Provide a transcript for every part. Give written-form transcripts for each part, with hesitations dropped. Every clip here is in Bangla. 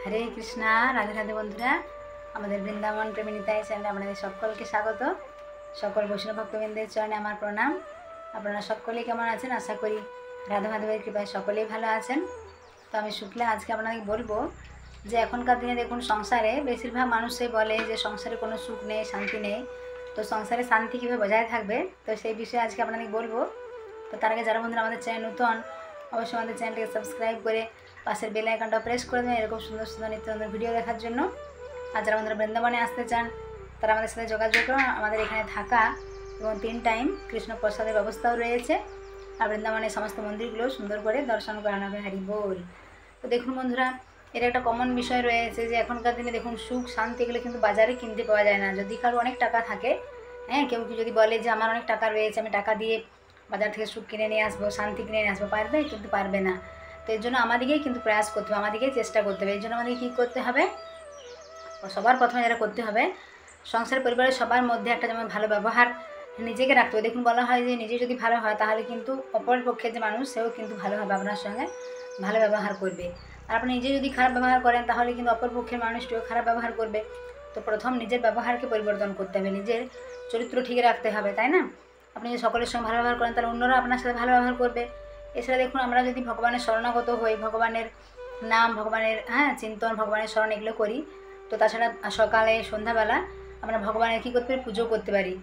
হরে কৃষ্ণা, রাধে রাধে বন্ধুরা। আমাদের বৃন্দাবন প্রেমিনিতায় চ্যানেলে আপনাদের সকলকে স্বাগত। সকল বৈষ্ণব ভক্তবৃন্দের চরণে আমার প্রণাম। আপনারা সকলেই কেমন আছেন? আশা করি রাধা মাধবের কৃপায় সকলেই ভালো আছেন। তো আমি শুক্লা আজকে আপনাদের বলবো যে এখনকার দিনে দেখুন সংসারে বেশিরভাগ মানুষই বলে যে সংসারে কোনো সুখ নেই, শান্তি নেই। তো সংসারে শান্তি কীভাবে বজায় থাকবে, তো সেই বিষয়ে আজকে আপনাদের বলবো। তো তার আগে যারা বন্ধুরা আমাদের চ্যানেল নতুন, অবশ্যই আমাদের চ্যানেলটিকে সাবস্ক্রাইব করে পাশের বেল আইকনটা প্রেস করে দেবেন এরকম সুন্দর সুন্দর নিত্য নতুন ভিডিও দেখার জন্য। আর যারা বন্ধুরা বৃন্দাবনে আসতে চান তারা আমাদের সাথে যোগাযোগ করুন। আমাদের এখানে থাকা এবং 3 টাইম কৃষ্ণ প্রসাদের ব্যবস্থাও রয়েছে। আর বৃন্দাবনের সমস্ত মন্দিরগুলো সুন্দর করে দর্শন করানো হবে। হরি বল। তো দেখুন বন্ধুরা, এর একটা কমন বিষয় রয়েছে যে এখনকার দিনে দেখুন সুখ শান্তি এগুলো কিন্তু বাজারে কিনতে পাওয়া যায় না। যদি কারো অনেক টাকা থাকে, কেউ কি যদি বলে যে আমার অনেক টাকা রয়েছে, আমি টাকা দিয়ে বাজার থেকে সুখ কিনে নিয়ে আসবো, শান্তি কিনে নিয়ে আসবো, পারবে? কিন্তু পারবে না। তো এর জন্য আমাদেরকেই কিন্তু প্রয়াস করতে হবে, আমাদেরকেই চেষ্টা করতে হবে। এর জন্য আমাদের কী করতে হবে? সবার প্রথমে যারা করতে হবে, সংসার পরিবারের সবার মধ্যে একটা যেমন ভালো ব্যবহার নিজেকে রাখতে হবে। দেখুন বলা হয় যে নিজে যদি ভালো হয় তাহলে কিন্তু অপর পক্ষে যে মানুষ সেও কিন্তু ভালো হবে, আপনার সঙ্গে ভালো ব্যবহার করবে। আর আপনি নিজে যদি খারাপ ব্যবহার করেন তাহলে কিন্তু অপর পক্ষের মানুষটিও খারাপ ব্যবহার করবে। তো প্রথম নিজের ব্যবহারকে পরিবর্তন করতে হবে, নিজের চরিত্র ঠিক রাখতে হবে, তাই না? আপনি যদি সকলের সঙ্গে ভালো ব্যবহার করেন তাহলে অন্যরা আপনার সাথে ভালো ব্যবহার করবে। এছাড়া দেখুন আমরা যদি ভগবানের শরণাগত হই, ভগবানের নাম, ভগবানের চিন্তন, ভগবানের স্মরণ এগুলো করি, তো তাছাড়া সকালে সন্ধ্যাবেলা আমরা ভগবানের কী করতে পারি? পুজো করতে পারি।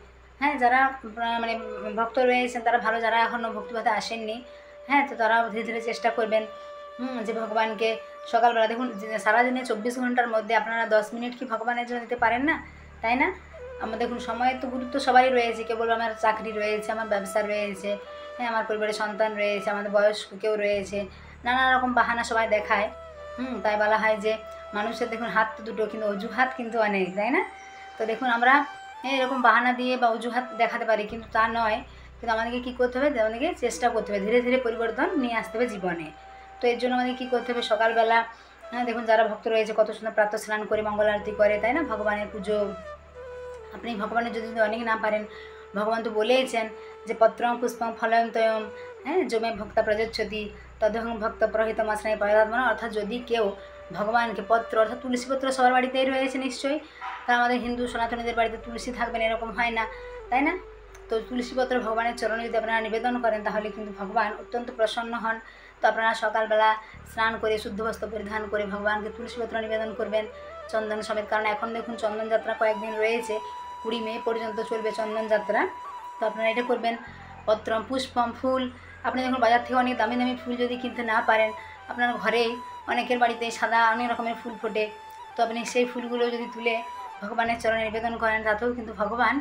যারা মানে ভক্ত রয়েছেন তারা ভালো, যারা এখনও ভক্তিপথে আসেননি, তো তারাও ধীরে ধীরে চেষ্টা করবেন যে ভগবানকে সকালবেলা দেখুন সারাদিনে 24 ঘন্টার মধ্যে আপনারা 10 মিনিট কি ভগবানের জন্য দিতে পারেন না, তাই না? আমার দেখুন সময়ের তো গুরুত্ব সবারই রয়েছে। কেবল আমার চাকরি রয়েছে, আমার ব্যবসা রয়েছে, আমার পরিবারের সন্তান রয়েছে, আমাদের বয়স্ক কেউ রয়েছে, নানা রকম বাহানা সবাই দেখায়। তাই বলা হয় যে মানুষের দেখুন হাত তো দুটো কিন্তু অজুহাত কিন্তু অনেক, তাই না? তো দেখুন আমরা এরকম বাহানা দিয়ে বা অজুহাত দেখাতে পারি, কিন্তু তা নয়। কিন্তু আমাদেরকে কী করতে হবে? আমাদেরকে চেষ্টা করতে হবে, ধীরে ধীরে পরিবর্তন নিয়ে আসতে হবে জীবনে। তো এর জন্য আমাদের কী করতে হবে? সকালবেলা দেখুন যারা ভক্ত রয়েছে কত সুন্দর প্রাতঃ স্নান করে মঙ্গল আরতি করে, তাই না? ভগবানের পুজো। আপনি ভগবানের যদি অনেক না পারেন, ভগবান তো বলেইছেন যে পত্রং পুষ্পং ফলং তয়ম জমে ভক্তা প্রযচ্ছতি তদহং ভক্ত প্রহিতম আশ্রয় পয়দাত্মনা। অর্থাৎ যদি কেউ ভগবানকে পত্র, অর্থাৎ তুলসী পত্র সবার বাড়িতেই রয়েছে নিশ্চয়ই, কারণ আমাদের হিন্দু সনাতনীদের বাড়িতে তুলসী থাকবেন এরকম হয় না, তাই না? তো তুলসী পত্র ভগবানের চরণে যদি আপনারা নিবেদন করেন তাহলে কিন্তু ভগবান অত্যন্ত প্রসন্ন হন। তো আপনারা সকালবেলা স্নান করে শুদ্ধ বস্ত্র পরিধান করে ভগবানকে তুলসী পত্র নিবেদন করবেন চন্দন সমেত। কারণ এখন দেখুন চন্দন যাত্রা কয়েকদিন রয়েছে, 20 মে পর্যন্ত চলবে চন্দন যাত্রা। তো আপনারা এটা করবেন। পত্রম পুষ্পম ফুল, আপনি দেখুন বাজার থেকে অনেক দামি দামি ফুল যদি কিনতে না পারেন, আপনার ঘরেই অনেকের বাড়িতে সাদা অনেক রকমের ফুল ফোটে, তো আপনি সেই ফুলগুলো যদি তুলে ভগবানের চরণে নিবেদন করেন তাতেও কিন্তু ভগবান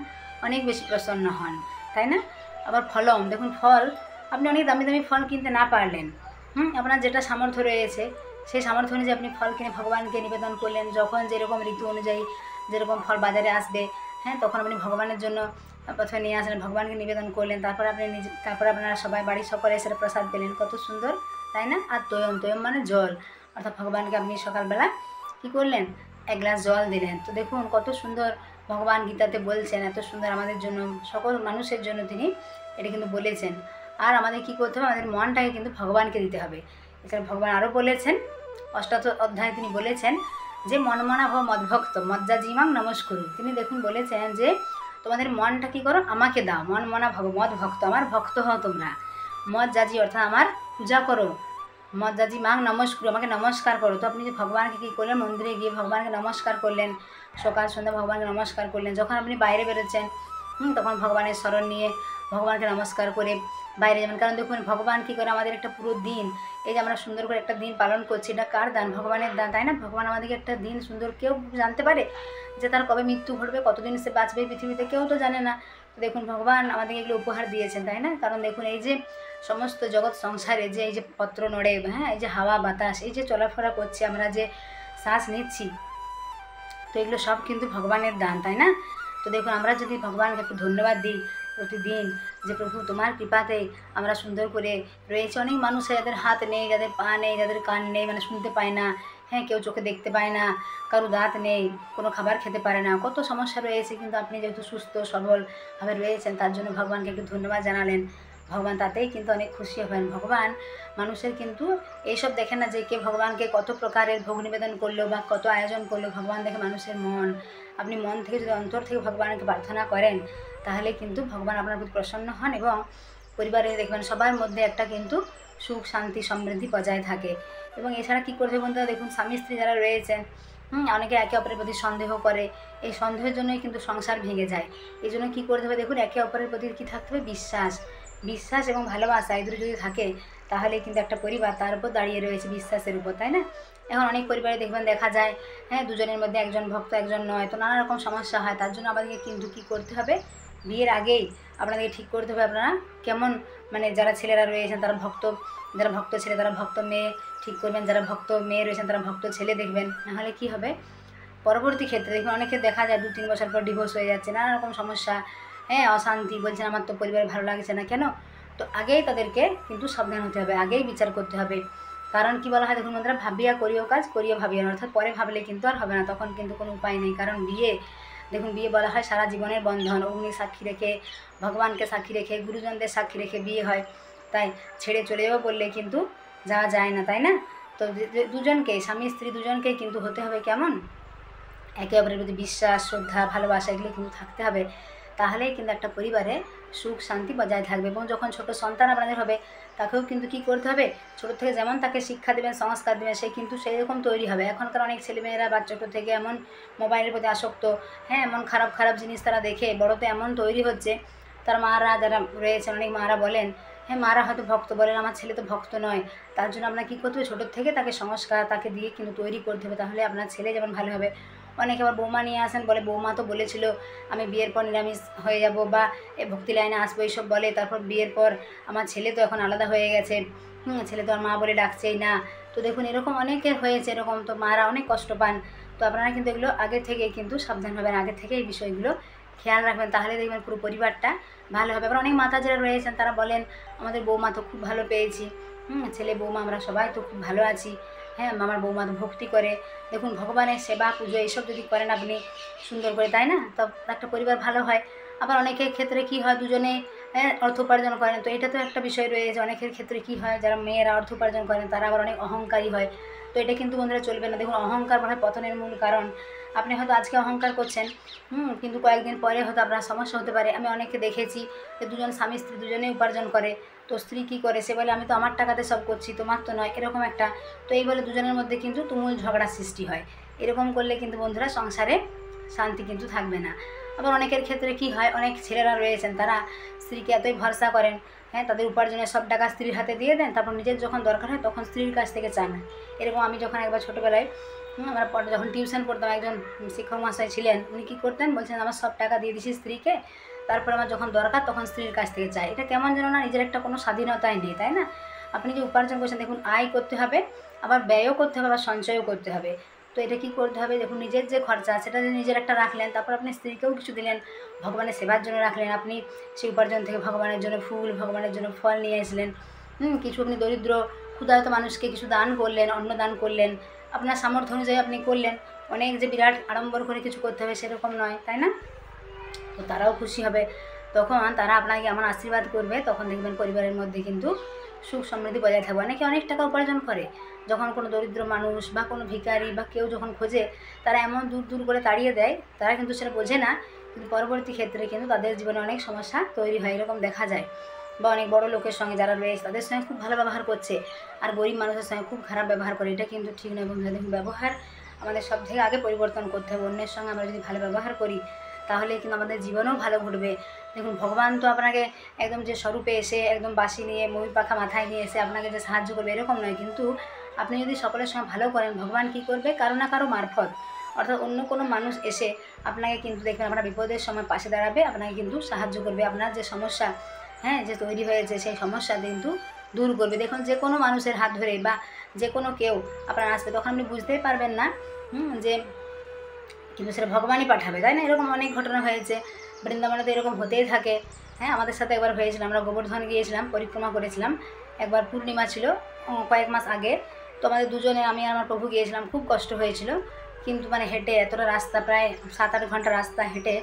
অনেক বেশি প্রসন্ন হন, তাই না? আবার ফলম, দেখুন ফল আপনি অনেক দামি দামি ফল কিনতে না পারলেন, আপনার যেটা সামর্থ্য রয়েছে সেই সামর্থ্য অনুযায়ী আপনি ফল কিনে ভগবানকে নিবেদন করলেন। যখন যেরকম ঋতু অনুযায়ী যেরকম ফল বাজারে আসবে, তখন আপনি ভগবানের জন্য প্রথমে নিয়ে আসলেন, ভগবানকে নিবেদন করলেন, তারপর আপনি তারপর আপনারা সবাই বাড়ির সকলে এসে প্রসাদ পেলেন, কত সুন্দর, তাই না? আর তয়ম, তয়ম মানে জল, অর্থাৎ ভগবানকে আপনি সকালবেলা কী করলেন? 1 গ্লাস জল দিলেন। তো দেখুন কত সুন্দর ভগবান গীতাতে বলছেন, এত সুন্দর আমাদের জন্য, সকল মানুষের জন্য তিনি এটা কিন্তু বলেছেন। আর আমাদের কী করতে হবে? আমাদের মনটাকে কিন্তু ভগবানকে দিতে হবে। এছাড়া ভগবান আরও বলেছেন, 8ম অধ্যায়ে তিনি বলেছেন যে মনমনা ভব মদভক্ত মজ্জাজিমাং নমস্কুরু। তিনি দেখুন বলেছেন যে তোমাদের মনটা কী করো? আমাকে দাও। মনমনা ভব মদভক্ত, আমার ভক্ত হও তোমরা। মজ্জাজি অর্থাৎ আমার পূজা করো। মজ্জাজি মাং নমস্কুরু, আমাকে নমস্কার করো। তো আপনি যে ভগবানকে কী করলেন? মন্দিরে গিয়ে ভগবানকে নমস্কার করলেন, সকাল সন্ধ্যা ভগবানকে নমস্কার করলেন। যখন আপনি বাইরে বেরোচ্ছেন তখন ভগবানের স্মরণ নিয়ে ভগবানকে নমস্কার করে বাইরে যাবেন। কারণ দেখুন ভগবান কী করে? আমাদের একটা পুরো দিন, এই যে আমরা সুন্দর করে একটা দিন পালন করছি, এটা কার দান? ভগবানের দান, তাই না? ভগবান আমাদেরকে একটা দিন সুন্দর, কেউ জানতে পারে যে তার কবে মৃত্যু ঘটবে, কতদিন সে বাঁচবে পৃথিবীতে? কেউ তো জানে না। তো দেখুন ভগবান আমাদেরকে এগুলো উপহার দিয়েছেন, তাই না? কারণ দেখুন এই যে সমস্ত জগৎ সংসারে যে এই যে পত্র নড়ে, এই যে হাওয়া বাতাস, এই যে চলাফেরা করছে, আমরা যে শ্বাস নিচ্ছি, তো এগুলো সব কিন্তু ভগবানের দান, তাই না? তো দেখুন আমরা যদি ভগবানকে একটু ধন্যবাদ দিই প্রতিদিন যে প্রভু তোমার কৃপাতে আমরা সুন্দর করে রয়েছি। অনেক মানুষ যাদের হাত নেই, যাদের পা নেই, যাদের কান নেই, মানে শুনতে পায় না, কেউ চোখে দেখতে পায় না, কারো দাঁত নেই, কোনো খাবার খেতে পারে না, কত সমস্যা রয়েছে, কিন্তু আপনি যেহেতু সুস্থ সবলভাবে রয়েছেন তার জন্য ভগবানকে একটু ধন্যবাদ জানালেন। ভগবান তাতেই কিন্তু অনেক খুশি হবেন। ভগবান মানুষের কিন্তু এইসব দেখে না যে কে ভগবানকে কত প্রকারের ভোগ নিবেদন করলো বা কত আয়োজন করলো, ভগবান দেখে মানুষের মন। আপনি মন থেকে যদি অন্তর থেকে ভগবানকে প্রার্থনা করেন তাহলে কিন্তু ভগবান আপনার প্রতি প্রসন্ন হন এবং পরিবারে দেখবেন সবার মধ্যে একটা কিন্তু সুখ শান্তি সমৃদ্ধি বজায় থাকে। এবং এছাড়া কী করতে বন্ধুরা, দেখুন স্বামী স্ত্রী যারা রয়েছেন অনেকে একে অপরের প্রতি সন্দেহ করে, এই সন্দেহের জন্যই কিন্তু সংসার ভেঙে যায়। এই জন্য কী করতে হবে, দেখুন একে অপরের প্রতি কী থাকতে হবে, বিশ্বাস এবং ভালোবাসা, এই দুটো যদি থাকে তাহলে কিন্তু একটা পরিবার তার উপর দাঁড়িয়ে রয়েছে বিশ্বাসের উপর, তাই না? এখন অনেক পরিবারে দেখবেন দেখা যায় দুজনের মধ্যে একজন ভক্ত একজন নয়, তো নানা রকম সমস্যা হয়। তার জন্য আমাদেরকে কিন্তু কী করতে হবে, বিয়ের আগেই আপনাদেরকে ঠিক করতে হবে আপনারা কেমন যারা ছেলেরা রয়েছেন তারা যারা ভক্ত ছেলে তারা ভক্ত মেয়ে ঠিক করবেন, যারা ভক্ত মেয়ে রয়েছেন তারা ভক্ত ছেলে দেখবেন। নাহলে কি হবে, পরবর্তী ক্ষেত্রে দেখবেন অনেকে দেখা যায় 2-3 বছর পর ডিভোর্স হয়ে যাচ্ছে, নানা রকম সমস্যা, অশান্তি, বলছেন আমার তো পরিবার ভালো লাগছে না কেন। তো আগেই তাদেরকে কিন্তু সাবধান হতে হবে, আগেই বিচার করতে হবে। কারণ কি বলা হয়, দেখুন বন্ধুরা, ভাবিয়া করিও কাজ করিয়া ভাবিয়া, অর্থাৎ পরে ভাবলে কিন্তু আর হবে না, তখন কিন্তু কোনো উপায় নেই। কারণ বিয়ে বলা হয় সারা জীবনের বন্ধন, অগ্নি সাক্ষী রেখে, ভগবানকে সাক্ষী রেখে, গুরুজনদের সাক্ষী রেখে বিয়ে হয়। তাই ছেড়ে চলেও বললে কিন্তু যাওয়া যায় না, তাই না? তো দুজনকে, স্বামী স্ত্রী দুজনকেই কিন্তু হতে হবে কেমন, একে অপরের প্রতি বিশ্বাস শ্রদ্ধা ভালোবাসা এগুলো কিন্তু থাকতে হবে। তাহলেই কিন্তু একটা পরিবারে সুখ শান্তি বজায় থাকবে। এবং যখন ছোট সন্তান আপনাদের হবে তাকেও কিন্তু কী করতে হবে, ছোটো থেকে যেমন তাকে শিক্ষা দেবেন সংস্কার দেবেন সে কিন্তু সেই রকম তৈরি হবে। এখনকার অনেক ছেলেমেয়েরা বাচ্চাটো থেকে এমন মোবাইলের প্রতি আসক্ত, এমন খারাপ জিনিস তারা দেখে বড়তে এমন তৈরি হচ্ছে। তার মারা যারা রয়েছেন, অনেক মারা বলেন, মারা হয়তো ভক্ত, বলেন আমার ছেলে তো ভক্ত নয়। তার জন্য আপনার কী করতে হবে, ছোটোর থেকে তাকে সংস্কার তাকে দিয়ে কিন্তু তৈরি করতে হবে, তাহলে আপনার ছেলে যেমন ভালো হবে। অনেকে আবার বৌমা নিয়ে আসেন, বলে বৌমা তো বলেছিল আমি বিয়ের পর নিরামিষ হয়ে যাব বা ভক্তি লাইনে আসবো, এইসব বলে। তারপর বিয়ের পর আমার ছেলে তো এখন আলাদা হয়ে গেছে, ছেলে তো আর মা বলে ডাকছেই না। তো দেখুন এরকম অনেকের হয়েছে, এরকম তো মারা অনেক কষ্ট পান। তো আপনারা কিন্তু এগুলো আগে থেকে কিন্তু সাবধান হবেন, আগে থেকে এই বিষয়গুলো খেয়াল রাখবেন, তাহলে দেখবেন পুরো পরিবারটা ভালো হবে। আবার অনেক মাতা যারা রয়েছেন তারা বলেন আমাদের বৌমা তো খুব ভালো পেয়েছি, ছেলে বৌমা আমরা সবাই তো খুব ভালো আছি, আমার বৌমা তো ভক্তি করে। দেখুন ভগবানের সেবা পুজো এইসব যদি করেন আপনি সুন্দর করে, তাই না, তো একটা পরিবার ভালো হয়। আবার অনেকের ক্ষেত্রে কি হয়, দুজনে অর্থ উপার্জন করেন, তো এটা তো একটা বিষয় রয়েছে। অনেকের ক্ষেত্রে কি হয়, যারা মেয়েরা অর্থ উপার্জন করেন তারা আবার অনেক অহংকারী হয়। তো এটা কিন্তু বন্ধুরা চলবে না। দেখুন অহংকার হয় পতনের মূল কারণ। আপনি হয়তো আজকে অহংকার করছেন, কিন্তু কয়েকদিন পরে হয়তো আপনার সমস্যা হতে পারে। আমি অনেকে দেখেছি যে দুজন স্বামী স্ত্রী দুজনেই উপার্জন করে, তো স্ত্রী কী করে, সে বলে আমি তো আমার টাকাতে সব করছি তোমার তো নয়, এরকম একটা। তো এই বলে দুজনের মধ্যে কিন্তু তুমুল ঝগড়া সৃষ্টি হয়। এরকম করলে কিন্তু বন্ধুরা সংসারে শান্তি কিন্তু থাকবে না। আবার অনেকের ক্ষেত্রে কি হয়, অনেক ছেলেরা রয়েছেন তারা স্ত্রীকে এতই ভরসা করেন, তাদের উপার্জনের সব টাকা স্ত্রীর হাতে দিয়ে দেন, তারপর নিজের যখন দরকার হয় তখন স্ত্রীর কাছ থেকে চান। এরকম আমি যখন একবার ছোটোবেলায় আমরা যখন টিউশন পড়তাম, একজন শিক্ষক মহাশয় ছিলেন, উনি কী করতেন, বলছেন আমার সব টাকা দিয়ে দিছি স্ত্রীকে, তারপর আমার যখন দরকার তখন স্ত্রীর কাছ থেকে চাই। এটা কেমন যেন না, নিজের একটা কোনো স্বাধীনতাই নেই, তাই না? আপনি যে উপার্জন করছেন, দেখুন আয় করতে হবে, আবার ব্যয়ও করতে হবে, আবার সঞ্চয়ও করতে হবে। তো এটা কী করতে হবে, দেখুন নিজের যে খরচা সেটা যে নিজের একটা রাখলেন, তারপর আপনি স্ত্রীকেও কিছু দিলেন, ভগবানের সেবার জন্য রাখলেন। আপনি সেই উপার্জন থেকে ভগবানের জন্য ফুল, ভগবানের জন্য ফল নিয়ে আসলেন, কিছু আপনি দরিদ্র ক্ষুধার্ত মানুষকে কিছু দান করলেন, অন্ন দান করলেন, আপনার সামর্থ্য অনুযায়ী আপনি করলেন। অনেক যে বিরাট আড়ম্বর করে কিছু করতে হবে সেরকম নয়, তাই না? তো তারাও খুশি হবে, তখন তারা আপনাকে এমন আশীর্বাদ করবে, তখন দেখবেন পরিবারের মধ্যে কিন্তু সুখ সমৃদ্ধি বজায় থাকবে। অনেকে অনেক টাকা উপার্জন করে, যখন কোনো দরিদ্র মানুষ বা কোনো ভিখারি বা কেউ যখন খোঁজে তারা এমন দূর করে তাড়িয়ে দেয়, তারা কিন্তু সেটা বোঝে না, কিন্তু পরবর্তী ক্ষেত্রে কিন্তু তাদের জীবনে অনেক সমস্যা তৈরি হয়, এরকম দেখা যায়। বা অনেক বড় লোকের সঙ্গে যারা রয়েছে তাদের সঙ্গে খুব ভালো ব্যবহার করছে, আর গরিব মানুষের সঙ্গে খুব খারাপ ব্যবহার করে, এটা কিন্তু ঠিক নয় বন্ধুরা। দেখুন ব্যবহার আমাদের সব থেকে আগে পরিবর্তন করতে হবে। অন্যের সঙ্গে আমরা যদি ভালো ব্যবহার করি তাহলে কিন্তু আমাদের জীবনেও ভালো ঘটবে। দেখুন ভগবান তো আপনাকে একদম যে স্বরূপে এসে একদম বাঁশি নিয়ে ময়ূর পাখা মাথায় নিয়ে এসে আপনাকে যে সাহায্য করবে এরকম নয়, কিন্তু আপনি যদি সকলের সঙ্গে ভালো করেন ভগবান কী করবে, কারো না কারো মারফত, অর্থাৎ অন্য কোনো মানুষ এসে আপনাকে কিন্তু দেখবেন আপনার বিপদের সময় পাশে দাঁড়াবে, আপনাকে কিন্তু সাহায্য করবে, আপনার যে সমস্যা যে তৈরি হয়েছে সেই সমস্যা কিন্তু দূর করবে। দেখুন যে কোনো মানুষের হাত ধরে বা যে কোনো কেউ আপনার আসবে, তখন আপনি বুঝতেই পারবেন না যে কিন্তু সেটা ভগবানই পাঠাবে, তাই না? এরকম অনেক ঘটনা হয়েছে, বৃন্দাবনে তো এরকম হতেই থাকে। আমাদের সাথে একবার হয়েছিল, আমরা গোবর্ধন গিয়েছিলাম, পরিক্রমা করেছিলাম, একবার পূর্ণিমা ছিল কয়েক মাস আগে। তো আমাদের দুজনে, আমি আর আমার প্রভু গিয়েছিলাম, খুব কষ্ট হয়েছিল, কিন্তু হেঁটে এতটা রাস্তা, প্রায় 7-8 ঘন্টা রাস্তা হেঁটে।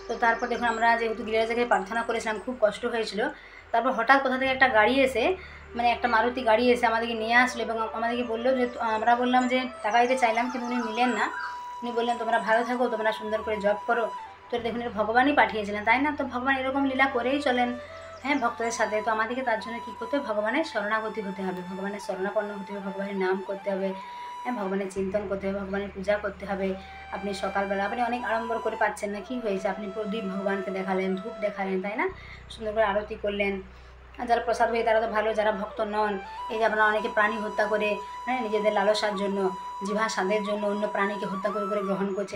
তো তারপর দেখুন আমরা যেহেতু গিরিরাজ জায়গায় প্রার্থনা করেছিলাম, খুব কষ্ট হয়েছিল, তারপর হঠাৎ কোথা থেকে একটা গাড়ি এসে, মানে একটা মারুতি গাড়ি এসে আমাদেরকে নিয়ে আসলো এবং আমাদেরকে বললো যে, আমরা বললাম যে টাকা দিতে চাইলাম, কিন্তু উনি নিলেন না। উনি বললেন তোমরা ভালো থাকো, তোমরা সুন্দর করে জব করো। তো দেখুন এটা ভগবানই পাঠিয়েছিলেন, তাই না? তো ভগবান এরকম লীলা করেই চলেন, হ্যাঁ, ভক্তদের সাথে। তো আমাদেরকে তার জন্য কী করতে হবে? ভগবানের শরণাগতি হতে হবে, ভগবানের শরণাপন্ন হতে হবে, ভগবানের নাম করতে হবে, হ্যাঁ, ভগবানের চিন্তন করতে হবে, ভগবানের পূজা করতে হবে। আপনি সকালবেলা আপনি অনেক আড়ম্বর করে পাচ্ছেন না, কী হয়েছে? আপনি প্রদীপ ভগবানকে দেখালেন, ধূপ দেখালেন, তাই না? সুন্দর করে আরতি করলেন। আর যারা প্রসাদ হয়ে তারা তো ভালো, যারা ভক্ত নন, এই যে আপনারা অনেকে প্রাণী হত্যা করে, হ্যাঁ, নিজেদের লালসার জন্য, জিভা স্বাদের জন্য অন্য প্রাণীকে হত্যা করে করে গ্রহণ করছে,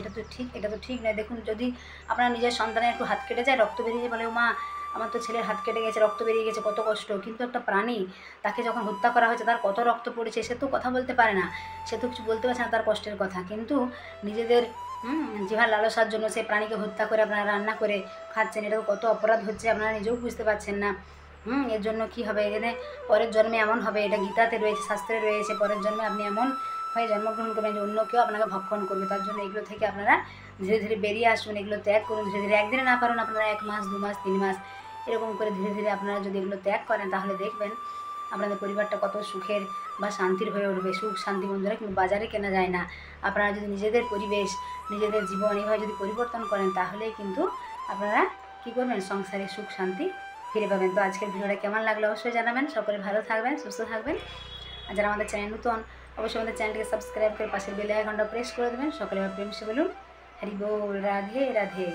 এটা তো ঠিক নয়। দেখুন, যদি আপনার নিজের সন্তানের একটু হাত কেটে যায়, রক্ত বেরিয়ে যায়, বলে ও মা আমার তো ছেলের হাত কেটে গেছে, রক্ত বেরিয়ে গেছে, কত কষ্ট। কিন্তু একটা প্রাণী, তাকে যখন হত্যা করা হয়েছে, তার কত রক্ত পড়েছে, সে তো কথা বলতে পারে না, সে তো কিছু বলতে পারছে না তার কষ্টের কথা। কিন্তু নিজেদের জিভার লালসার জন্য সেই প্রাণীকে হত্যা করে আপনারা রান্না করে খাচ্ছেন, এটাও কত অপরাধ হচ্ছে আপনারা নিজেও বুঝতে পারছেন না। এর জন্য কি হবে? এখানে পরের জন্মে এমন হবে, এটা গীতাতে রয়েছে, শাস্ত্রে রয়েছে, পরের জন্মে আপনি এমন হয়ে জন্মগ্রহণ করবেন যে অন্য কেউ আপনাকে ভক্ষণ করবে। তার জন্য এগুলো থেকে আপনারা ধীরে ধীরে বেরিয়ে আসুন, এগুলো ত্যাগ করুন ধীরে ধীরে। একদিনে না পারুন, আপনারা 1 মাস 2 মাস 3 মাস এরকম করে ধীরে ধীরে আপনারা যদি এগুলো ত্যাগ করেন, তাহলে দেখবেন আপনাদের পরিবারটা কত সুখের বা শান্তির হয়ে উঠবে। সুখ শান্তি বন্ধুরা কিন্তু বাজারে কেনা যায় না। আপনারা যদি নিজেদের পরিবেশ, নিজেদের জীবন এভাবে যদি পরিবর্তন করেন, তাহলেই কিন্তু আপনারা কী করবেন? সংসারে সুখ শান্তি ফিরে পাবেন। তো আজকের ভিডিওটা কেমন লাগলো অবশ্যই জানাবেন। সকলে ভালো থাকবেন, সুস্থ থাকবেন। আর যারা আমাদের চ্যানেল নতুন, অবশ্যই আমাদের চ্যানেলটিকে সাবস্ক্রাইব করে পাশের বেল আইকনটা প্রেস করে দেবেন। সকলে প্রেম সে বলুন হরি বল, রাধে রাধে।